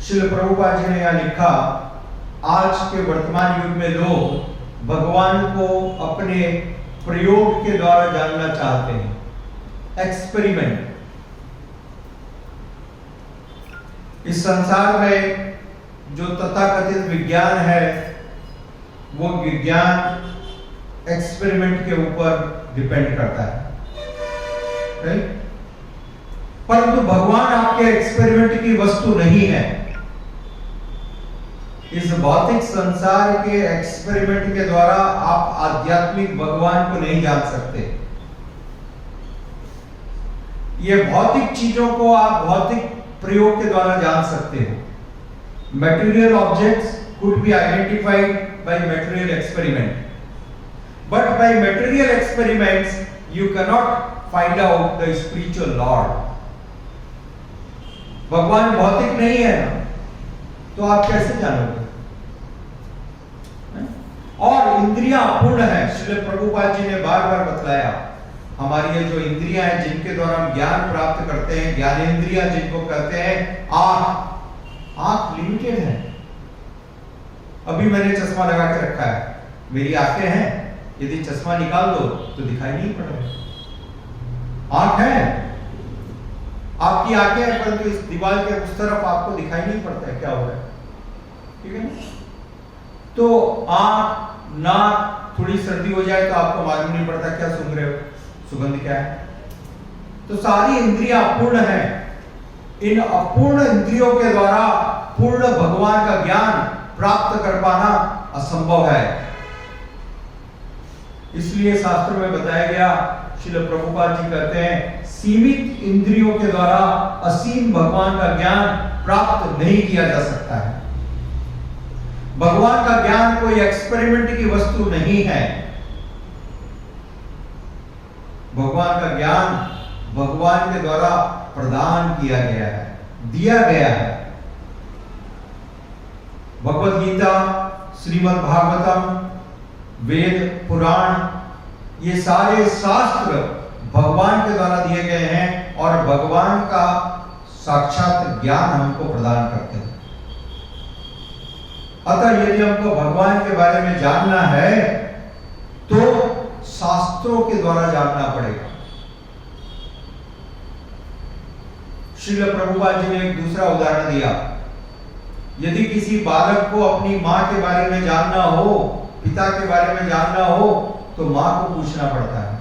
श्रील प्रभुपाद जी ने यहाँ लिखा, आज के वर्तमान युग में लोग भगवान को अपने प्रयोग के द्वारा जानना चाहते हैं, एक्सपेरिमेंट। इस संसार में जो तथाकथित विज्ञान है वो विज्ञान एक्सपेरिमेंट के ऊपर डिपेंड करता है, राइट? परंतु भगवान आपके एक्सपेरिमेंट की वस्तु नहीं है। इस भौतिक संसार के एक्सपेरिमेंट के द्वारा आप आध्यात्मिक भगवान को नहीं जान सकते। ये भौतिक चीजों को आप भौतिक प्रयोग के द्वारा जान सकते हो। Material objects could be identified by material experiment, but by material experiments you cannot find out the spiritual Lord. भगवान भौतिक नहीं है ना, तो आप कैसे जानोगे? और इंद्रियां अपूर्ण है। श्री प्रभुपाद जी ने बार बार बतलाया, हमारी ये जो इंद्रियां हैं जिनके द्वारा हम ज्ञान प्राप्त करते हैं, ज्ञानेंद्रियां जिनको कहते हैं, आंख लिमिटेड है। अभी मैंने चश्मा लगा के रखा है, मेरी आंखें हैं, यदि चश्मा निकाल दो तो दिखाई नहीं पड़ रहा। आंख है, आपकी आंखें हैं, परंतु इस दीवार के उस तरफ आपको दिखाई नहीं पड़ता है क्या हो रहा है, ठीक है ना? तो आंख, नाक, थोड़ी सर्दी हो जाए तो आपको मालूम नहीं पड़ता क्या सूंघ रहे हो, सुगंध क्या है। तो सारी इंद्रियां अपूर्ण हैं। इन अपूर्ण इंद्रियों के द्वारा पूर्ण भगवान का ज्ञान प्राप्त कर पाना असंभव है। इसलिए शास्त्रों में बताया गया, श्रील प्रभुपाद जी कहते हैं, सीमित इंद्रियों के द्वारा असीम भगवान का ज्ञान प्राप्त नहीं किया जा सकता है। भगवान का ज्ञान कोई एक्सपेरिमेंट की वस्तु नहीं है। भगवान का ज्ञान भगवान के द्वारा प्रदान किया गया है, दिया गया है। भगवत गीता, श्रीमद् भागवतम, वेद, पुराण, ये सारे शास्त्र भगवान के द्वारा दिए गए हैं और भगवान का साक्षात ज्ञान हमको प्रदान करते हैं। अतः यदि हमको भगवान के बारे में जानना है तो शास्त्रों के द्वारा जानना पड़ेगा। श्रील प्रभुपाद जी ने एक दूसरा उदाहरण दिया, यदि किसी बालक को अपनी मां के बारे में जानना हो, पिता के बारे में जानना हो, तो मां को पूछना पड़ता है,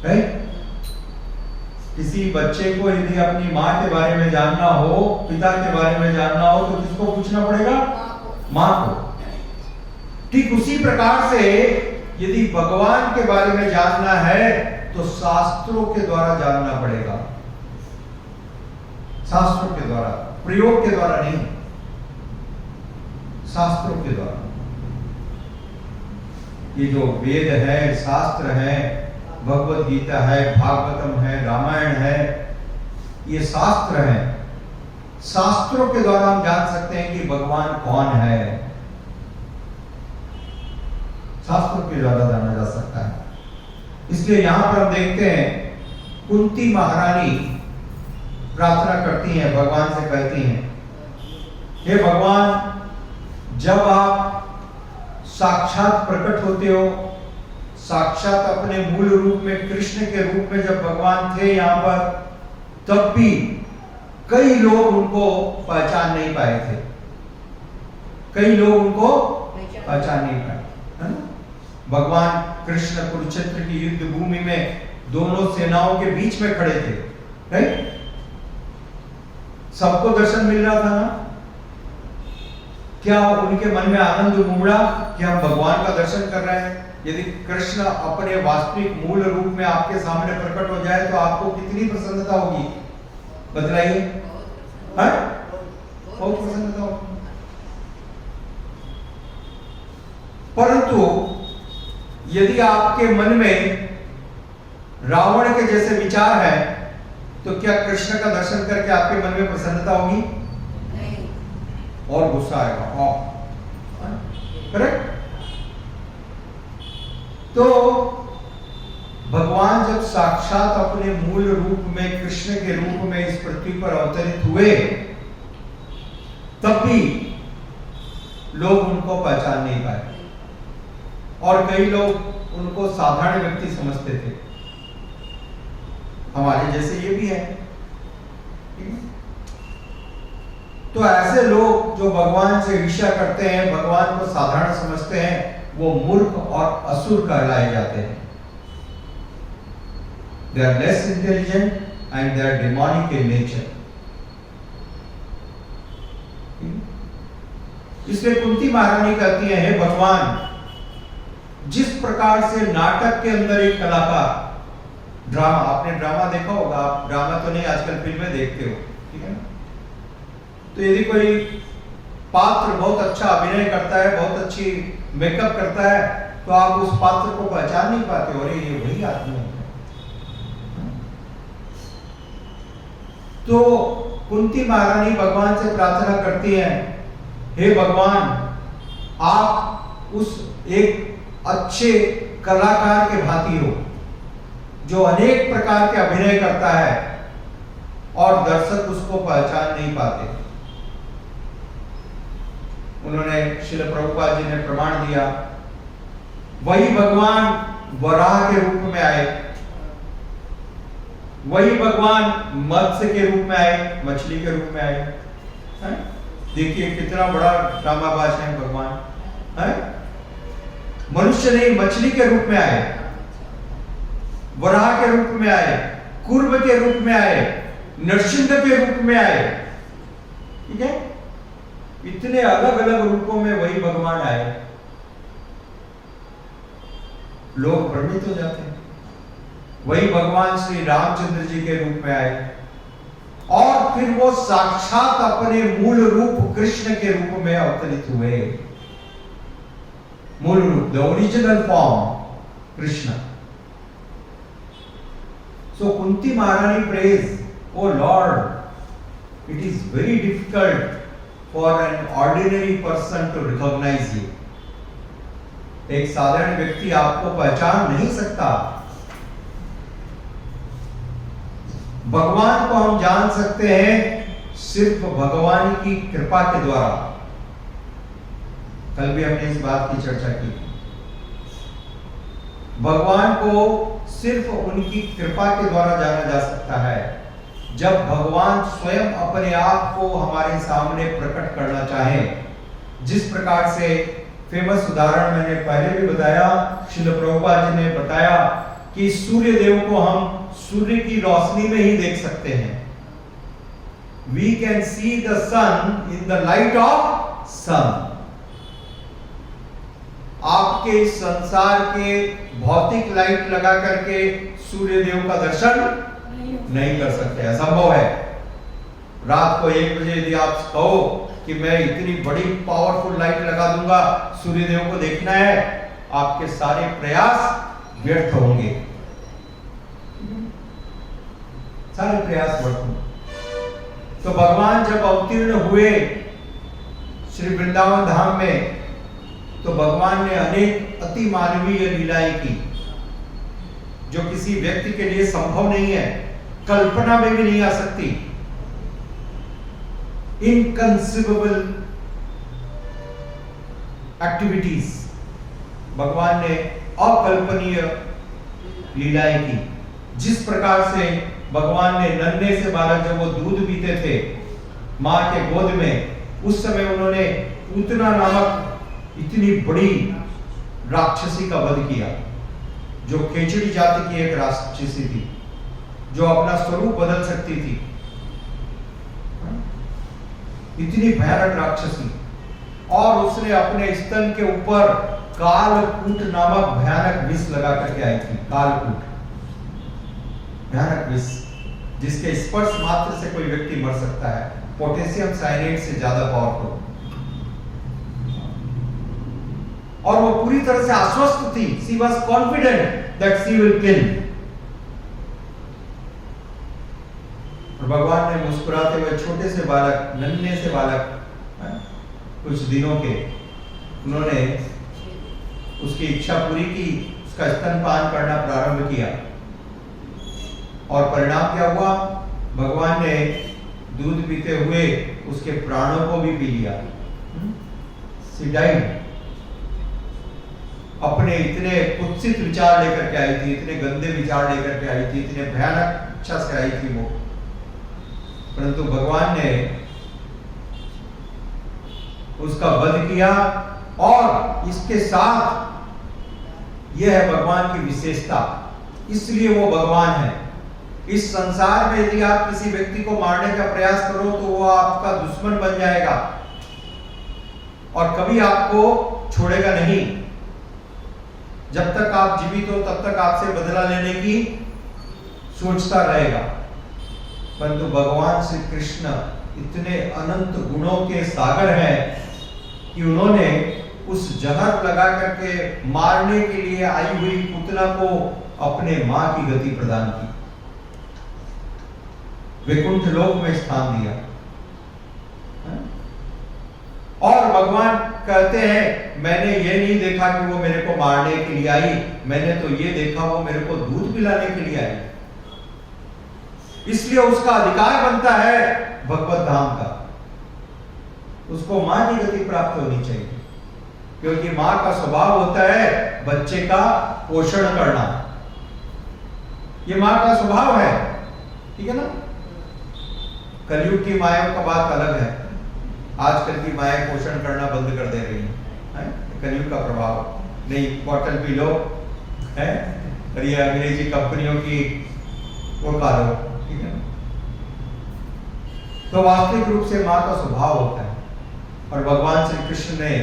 राइट? किसी बच्चे को यदि अपनी मां के बारे में जानना हो, पिता के बारे में जानना हो, तो किसको पूछना पड़ेगा? मां को। ठीक उसी प्रकार से यदि भगवान के बारे में जानना है तो शास्त्रों के द्वारा जानना पड़ेगा। शास्त्रों के द्वारा, प्रयोग के द्वारा नहीं, शास्त्रों के द्वारा। ये जो वेद है, शास्त्र है, भगवत गीता है, भागवतम है, रामायण है, ये शास्त्र हैं। शास्त्रों के द्वारा हम जान सकते हैं कि भगवान कौन है। शास्त्रों के द्वारा जाना जा सकता है। इसलिए यहां पर हम देखते हैं, कुंती महारानी प्रार्थना करती हैं, भगवान से कहती हैं, हे भगवान, जब आप साक्षात प्रकट होते हो, साक्षात अपने मूल रूप में, कृष्ण के रूप में जब भगवान थे यहाँ पर, तब भी कई लोग उनको पहचान नहीं पाए थे। कई लोग उनको पहचान नहीं पाए, है ना? भगवान कृष्ण कुरुक्षेत्र की युद्ध भूमि में दोनों सेनाओं के बीच में खड़े थे, राइट? सबको दर्शन मिल रहा था ना? क्या उनके मन में आनंद उमड़ा कि हम भगवान का दर्शन कर रहे हैं? यदि कृष्ण अपने वास्तविक मूल रूप में आपके सामने प्रकट हो जाए तो आपको कितनी प्रसन्नता होगी, बतलाइए? बहुत प्रसन्नता होगी। परंतु यदि आपके मन में रावण के जैसे विचार है तो क्या कृष्ण का दर्शन करके आपके मन में प्रसन्नता होगी? नहीं। और गुस्सा आएगा। करेक्ट? तो भगवान जब साक्षात अपने मूल रूप में, कृष्ण के रूप में इस पृथ्वी पर अवतरित हुए तब भी लोग उनको पहचान नहीं पाए और कई लोग उनको साधारण व्यक्ति समझते थे। हमारे जैसे ये भी है। तो ऐसे लोग जो भगवान से ईर्ष्या करते हैं, भगवान को साधारण समझते हैं, वो मूर्ख और असुर कहलाए जाते हैं। They are less intelligent and they are demonic in nature. इसलिए कुंती महारानी कहती है, हे भगवान, जिस प्रकार से नाटक के अंदर एक कलाकार, ड्रामा, आपने ड्रामा देखा होगा, आप ड्रामा तो नहीं आजकल फिल्में देखते हो, ठीक है ना? तो यदि कोई पात्र बहुत अच्छा अभिनय करता है, बहुत अच्छी मेकअप करता है, तो आप उस पात्र को पहचान नहीं पाते, और ये वही आदमी है। तो कुंती महारानी भगवान से प्रार्थना करती हैं, हे भगवान, आप उस एक अच्छे कलाकार के भांति हो जो अनेक प्रकार के अभिनय करता है और दर्शक उसको पहचान नहीं पाते। उन्होंने श्रील प्रभुपाद जी ने प्रमाण दिया, वही भगवान वराह के रूप में आए, वही भगवान मत्स्य के रूप में आए, मछली के रूप में आए। देखिए कितना बड़ा ड्रामाबाज है भगवान, है? मनुष्य नहीं, मछली के रूप में आए, वराह के रूप में आए, कुर्म के रूप में आए, नरसिंह के रूप में आए, ठीक है? इतने अलग अलग रूपों में वही भगवान आए, लोग भ्रमित हो जाते हैं। वही भगवान श्री रामचंद्र जी के रूप में आए और फिर वो साक्षात अपने मूल रूप कृष्ण के रूप में अवतरित हुए। मूल रूप, the original form, Krishna. So Kunti महारानी prays, O Lord, it is very difficult for an ordinary person to recognise you. एक साधारण व्यक्ति आपको पहचान नहीं सकता। भगवान को हम जान सकते हैं सिर्फ भगवान की कृपा के द्वारा। कल भी हमने इस बात की चर्चा की। भगवान को सिर्फ उनकी कृपा के द्वारा जाना जा सकता है। जब भगवान स्वयं अपने आप को हमारे सामने प्रकट करना चाहे, जिस प्रकार से फेमस उदाहरण मैंने पहले भी बताया, श्रील प्रभुपाद जी ने बताया कि सूर्य देव को हम सूर्य की रोशनी में ही देख सकते हैं। We can see the sun in the light of sun. आपके इस संसार के भौतिक लाइट लगा करके सूर्य देव का दर्शन नहीं कर सकते, असंभव है। रात को 1 बजे यदि आप कहो कि मैं इतनी बड़ी पावरफुल लाइट लगा दूंगा, सूर्य देव को देखना है, आपके सारे प्रयास व्यर्थ होंगे, सारे प्रयास व्यर्थ होंगे। तो भगवान जब अवतीर्ण हुए श्री वृंदावन धाम में, तो भगवान ने अनेक अति मानवीय लीलाएं की जो किसी व्यक्ति के लिए संभव नहीं है, कल्पना में भी नहीं आ सकती। इनकंसीवेबल एक्टिविटीज भगवान ने अकल्पनीय लीलाएं की। जिस प्रकार से भगवान ने नन्हे से बालक जब वो दूध पीते थे मां के गोद में, उस समय उन्होंने पूतना नामक इतनी बड़ी राक्षसी का वध किया, जो खेचड़ी जाति की एक राक्षसी थी, जो अपना स्वरूप बदल सकती थी, इतनी भयानक राक्षसी। और उसने अपने स्तन के ऊपर कालकूट नामक भयानक विष लगा करके आई थी। कालकूट, भयानक विष, जिसके स्पर्श मात्र से कोई व्यक्ति मर सकता है, पोटेशियम साइनेट से ज्यादा पावरफुल। और वो पूरी तरह से आश्वस्त थी, she was confident that she will kill. और भगवान ने मुस्कुराते हुए छोटे से बालक, नन्हे से बालक, कुछ दिनों के, उन्होंने उसकी इच्छा पूरी की, उसका स्तनपान करना प्रारंभ किया। और परिणाम क्या हुआ? भगवान ने दूध पीते हुए उसके प्राणों को भी पी लिया। She died। अपने इतने कुत्सित विचार लेकर के आई थी, इतने गंदे विचार लेकर के आई थी, इतने भयानक इच्छा से आई थी वो, परंतु भगवान ने उसका वध किया। और इसके साथ यह है भगवान की विशेषता, इसलिए वो भगवान है। इस संसार में यदि आप किसी व्यक्ति को मारने का प्रयास करो तो वो आपका दुश्मन बन जाएगा और कभी आपको छोड़ेगा नहीं। जब तक आप जीवित हो तब तक आपसे बदला लेने की सोचता रहेगा। परंतु भगवान श्री कृष्ण इतने अनंत गुणों के सागर हैं कि उन्होंने उस जहर लगा करके मारने के लिए आई हुई पुतना को अपने मां की गति प्रदान की, वैकुंठ लोक में स्थान दिया। और भगवान कहते हैं मैंने ये नहीं देखा कि वो मेरे को मारने के लिए आई, मैंने तो ये देखा वो मेरे को दूध पिलाने के लिए आई। इसलिए उसका अधिकार बनता है भगवत धाम का, उसको मां की गति प्राप्त होनी चाहिए, क्योंकि मां का स्वभाव होता है बच्चे का पोषण करना। ये मां का स्वभाव है, ठीक है ना। कलयुग की मायाओं का बात अलग है, आजकल की माएं पोषण करना बंद कर दे रही हैं, कलयुग का प्रभाव। नहीं बॉटल पी लो है और ये अंग्रेजी कंपनियों की वो खा लो, ठीक है। तो वास्तविक रूप से मां का स्वभाव होता है और भगवान श्री कृष्ण ने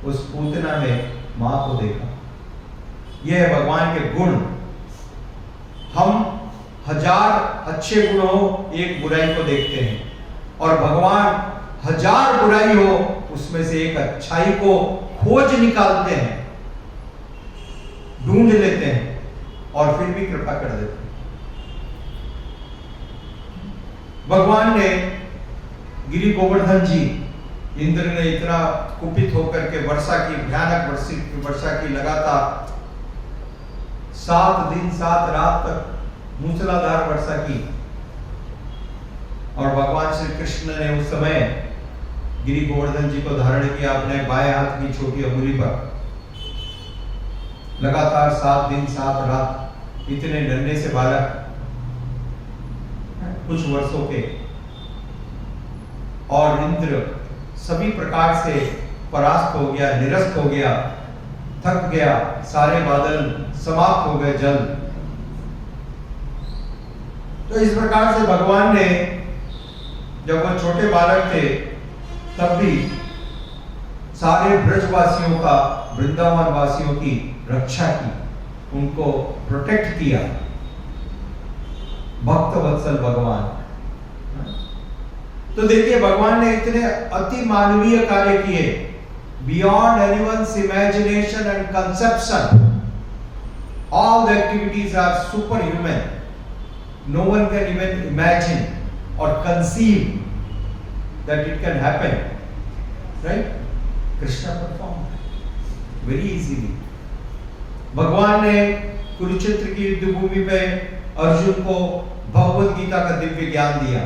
उस पूतना में मां को देखा। यह है भगवान के गुण। हम 1000 अच्छे गुण हो एक बुराई को देखते हैं और भगवान 1000 बुराई हो उसमें से एक अच्छाई को खोज निकालते हैं, ढूंढ लेते हैं और फिर भी कृपा कर देते हैं। भगवान ने गिरि गोवर्धन जी, इंद्र ने इतना कुपित होकर के वर्षा की, भयानक वर्षा की, लगातार 7 दिन 7 रात तक मूसलाधार वर्षा की और भगवान श्री कृष्ण ने उस समय गिरि गोवर्धन जी को धारण किया अपने बाएं हाथ की छोटी अंगुली पर। लगातार 7 दिन 7 रात इतने नन्हे से बालक, कुछ वर्षों के, और इंद्र सभी प्रकार से परास्त हो गया, निरस्त हो गया, थक गया, सारे बादल समाप्त हो गए, जल। तो इस प्रकार से भगवान ने जब वह छोटे बालक थे तब भी सारे ब्रजवासियों का, वृंदावन वासियों की रक्षा की, उनको प्रोटेक्ट किया। भक्त वत्सल भगवान। तो देखिए भगवान ने इतने अति मानवीय कार्य किए, beyond anyone's imagination and conception. All the activities are super human, no one can even imagine or conceive that it can happen, right? Krishna performed very easily. भगवान ने कुरुक्षेत्र की युद्ध भूमि पे अर्जुन को भगवत गीता का दिव्य ज्ञान दिया।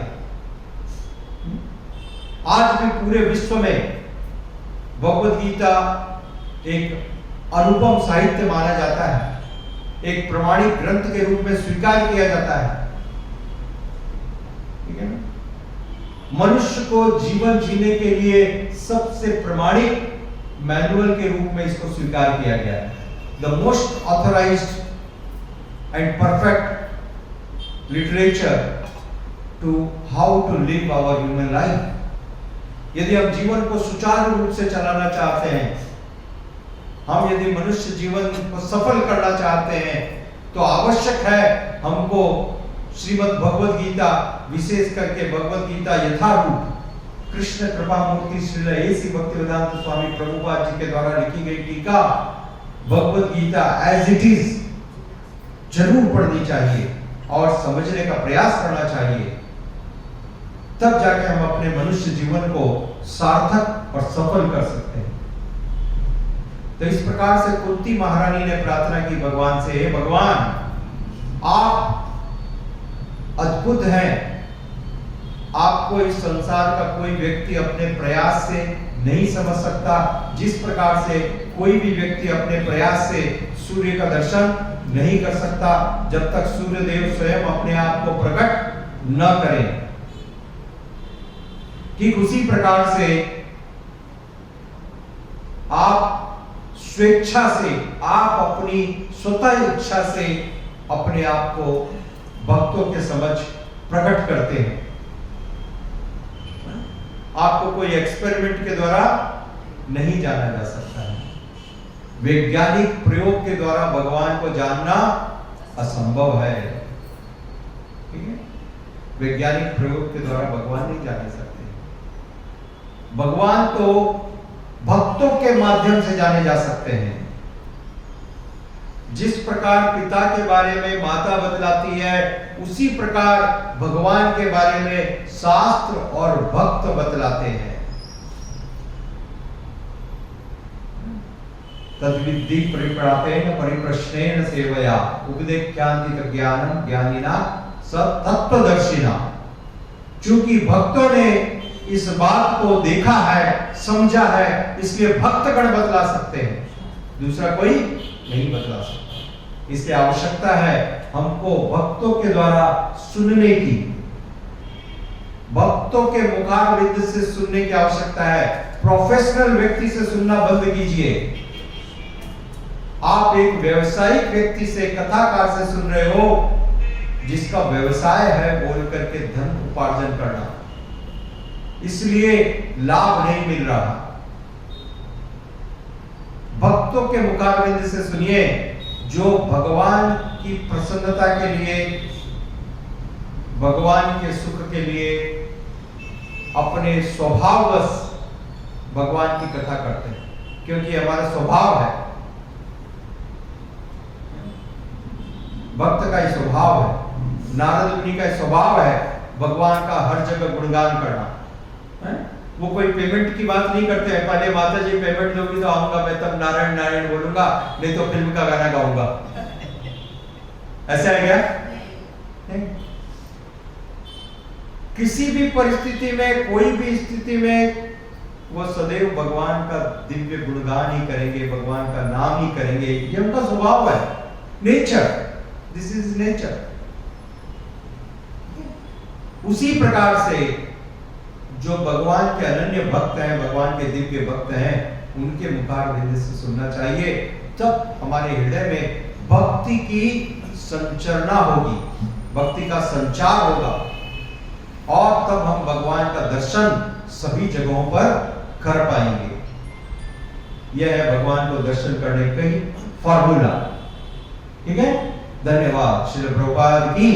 आज भी पूरे विश्व में भगवत गीता एक अनुपम साहित्य माना जाता है, एक प्रमाणिक ग्रंथ के रूप में स्वीकार किया जाता है। मनुष्य को जीवन जीने के लिए सबसे प्रमाणिक मैनुअल के रूप में इसको स्वीकार किया गया है। The most authorised and perfect literature to how to live our human life. यदि हम जीवन को सुचारू रूप से चलाना चाहते हैं, हम यदि मनुष्य जीवन को सफल करना चाहते हैं, तो आवश्यक है हमको श्रीमद् भगवद गीता, विशेष करके भगवद गीता यथारूप कृष्ण कृपा मूर्ति श्रील ऐसी भक्तिवेदांत स्वामी प्रभुपाद जी के द्वारा लिखी गई टीका Bhagavad Gita as it is जरूर पढ़नी चाहिए और समझने का प्रयास करना चाहिए। तब जाके हम अपने मनुष्य जीवन को सार्थक और सफल कर सकते हैं। तो इस प्रकार से कुंती महारानी ने प्रार्थना की भगवान से, हे भगवान, आप अद्भुत हैं, आपको इस संसार का कोई व्यक्ति अपने प्रयास से नहीं समझ सकता, जिस प्रकार से कोई भी व्यक्ति अपने प्रयास से सूर्य का दर्शन नहीं कर सकता जब तक सूर्य देव स्वयं अपने आप को प्रकट न करें। ठीक उसी प्रकार से आप स्वेच्छा से, आप अपनी स्वतः इच्छा से अपने आप को भक्तों के समक्ष प्रकट करते हैं। आपको कोई एक्सपेरिमेंट के द्वारा नहीं जाना जा सकता है। वैज्ञानिक प्रयोग के द्वारा भगवान को जानना असंभव है। ठीक है, वैज्ञानिक प्रयोग के द्वारा भगवान नहीं जाने सकते। भगवान तो भक्तों के माध्यम से जाने जा सकते हैं। जिस प्रकार पिता के बारे में माता बतलाती है, उसी प्रकार भगवान के बारे में शास्त्र और भक्त बतलाते हैं। तद्विद्धि परिप्रातेन परिप्रश्नेन सेवया उपदेख्यांति ज्ञानम ज्ञानिना सत्तत्वदर्शिना। चूंकि भक्तों ने इस बात को देखा है, समझा है, इसलिए भक्तगण बतला सकते हैं, दूसरा कोई नहीं बतला सकता। इसलिए आवश्यकता है हमको भक्तों के द्वारा सुनने की, भक्तों के मुखारविंद से सुनने की आवश्यकता है। प्रोफेशनल व्यक्ति से सुनना बंद कीजिए। आप एक व्यवसायिक व्यक्ति से, कथाकार से सुन रहे हो, जिसका व्यवसाय है बोल करके धन उपार्जन करना, इसलिए लाभ नहीं मिल रहा। भक्तों के मुखारविंद से सुनिए, जो भगवान की प्रसन्नता के लिए, भगवान के सुख के लिए अपने स्वभाववश भगवान की कथा करते हैं, क्योंकि हमारा स्वभाव है, भक्त का ही स्वभाव है, नारद मुनि का स्वभाव है भगवान का हर जगह गुणगान करना है? वो कोई पेमेंट की बात नहीं करते हैं। पहले माता जी पेमेंट दोगी तो आऊंगा, मैं तब नारायण नारायण बोलूंगा, नहीं तो फिल्म का गाना गाऊंगा। ऐसा है क्या? नहीं। किसी भी परिस्थिति में, कोई भी स्थिति में वो सदैव भगवान का दिव्य गुणगान ही करेंगे, भगवान का नाम ही करेंगे। ये उनका स्वभाव है, नेचर, दिस इज नेचर। उसी प्रकार से जो भगवान के अनन्य भक्त हैं, भगवान के दिव्य भक्त हैं, उनके मुखारविंद से सुनना चाहिए। तब हमारे हृदय में भक्ति की संचरना होगी, भक्ति का संचार होगा, और तब हम भगवान का दर्शन सभी जगहों पर कर पाएंगे। यह है भगवान को दर्शन करने का ही फॉर्मूला। ठीक है, धन्यवाद। श्रील प्रभुपाद की